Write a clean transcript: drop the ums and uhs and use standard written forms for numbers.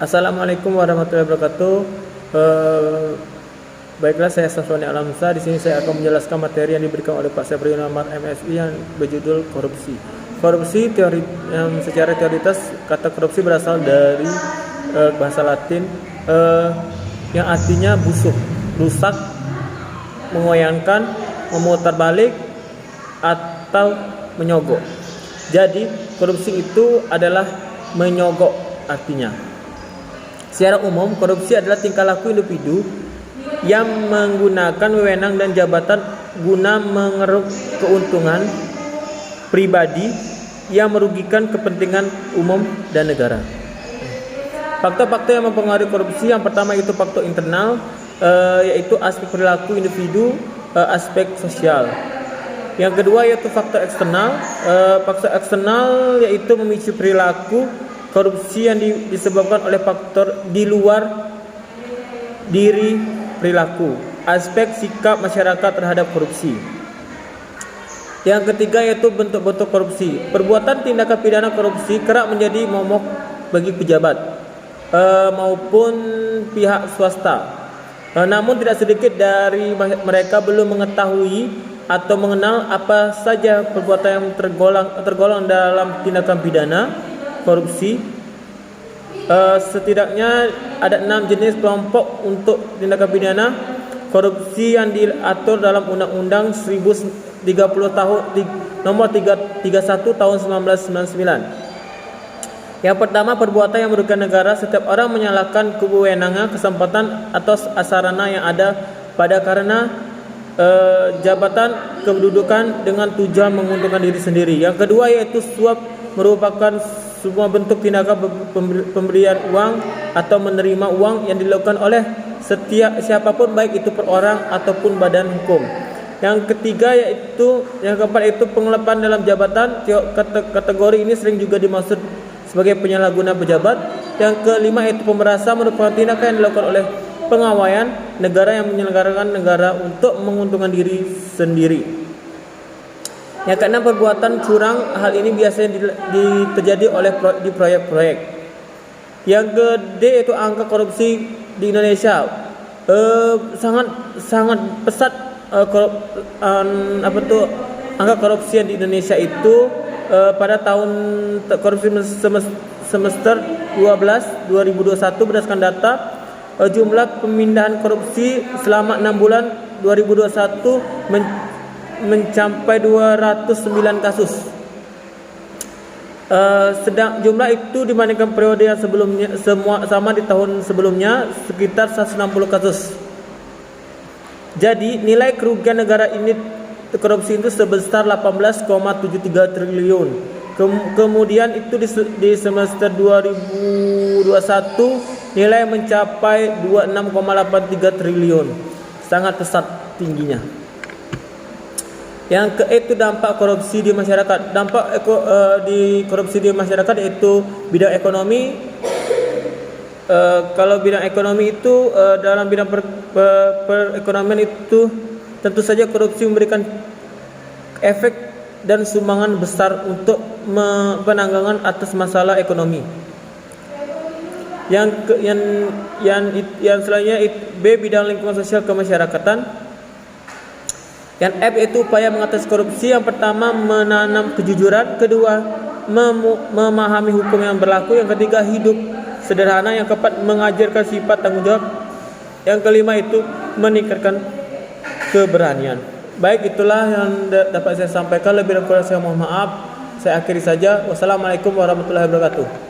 Assalamualaikum warahmatullahi wabarakatuh. Eh, Baiklah, saya Safroni Alamsa. Di sini saya akan menjelaskan materi yang diberikan oleh Pak Sabri Ahmad MSI yang berjudul korupsi. Korupsi teori yang secara teoritis, kata korupsi berasal dari bahasa Latin yang artinya busuk, rusak, mengoyangkan, memutar balik, atau menyogok. Jadi korupsi itu adalah menyogok artinya. Secara umum, korupsi adalah tingkah laku individu yang menggunakan wewenang dan jabatan guna mengeruk keuntungan pribadi yang merugikan kepentingan umum dan negara. Faktor-faktor yang mempengaruhi korupsi, yang pertama itu faktor internal, yaitu aspek perilaku individu, aspek sosial. Yang kedua yaitu faktor eksternal. Faktor eksternal yaitu memicu perilaku korupsi yang disebabkan oleh faktor di luar diri perilaku, aspek sikap masyarakat terhadap korupsi. Yang ketiga yaitu bentuk-bentuk korupsi. Perbuatan tindakan pidana korupsi kerap menjadi momok bagi pejabat maupun pihak swasta. Namun tidak sedikit dari mereka belum mengetahui atau mengenal apa saja perbuatan yang tergolong dalam tindakan pidana korupsi. Setidaknya ada 6 jenis kelompok untuk tindakan pidana korupsi yang diatur dalam Undang-Undang 1030 nomor 31 tahun 1999. Yang pertama, perbuatan yang merugikan negara. Setiap orang menyalahkan kewenangan, kesempatan atau sarana yang ada pada karena jabatan kedudukan dengan tujuan menguntungkan diri sendiri. Yang kedua yaitu suap, merupakan semua bentuk tindakan pemberian uang atau menerima uang yang dilakukan oleh siapapun, baik itu per orang ataupun badan hukum. Yang ketiga yang keempat yaitu pengelapan dalam jabatan. Kategori ini sering juga dimaksud sebagai penyalahguna pejabat. Yang kelima yaitu pemerasan, merupakan tindakan yang dilakukan oleh pengawaian negara yang menyelenggarakan negara untuk menguntungkan diri sendiri. Yang keenam, perbuatan curang. Hal ini biasanya terjadi di proyek-proyek. Yang kedua yaitu angka korupsi di Indonesia. Sangat pesat angka korupsi yang di Indonesia itu pada tahun korupsi semester 12 2021 berdasarkan data jumlah pemindahan korupsi selama 6 bulan 2021 mencapai 209 kasus. Sedang jumlah itu dibandingkan periode yang sebelumnya sama di tahun sebelumnya sekitar 160 kasus. Jadi nilai kerugian negara ini korupsi itu sebesar 18,73 triliun. Kemudian itu di semester 2021 nilai mencapai 26,83 triliun. Sangat pesat tingginya. Yang itu dampak korupsi di masyarakat. Dampak di korupsi di masyarakat yaitu bidang ekonomi. Kalau bidang ekonomi itu dalam bidang perekonomian itu tentu saja korupsi memberikan efek dan sumbangan besar untuk penanggulangan atas masalah ekonomi. Yang selanjutnya B, bidang lingkungan sosial kemasyarakatan. Yang F itu upaya mengatasi korupsi. Yang pertama, menanam kejujuran. Kedua, memahami hukum yang berlaku. Yang ketiga, hidup sederhana. Yang keempat, mengajarkan sifat tanggung jawab. Yang kelima itu meningkatkan keberanian. Baik, itulah yang dapat saya sampaikan. Lebih dan kurang saya mohon maaf. Saya akhiri saja. Wassalamualaikum warahmatullahi wabarakatuh.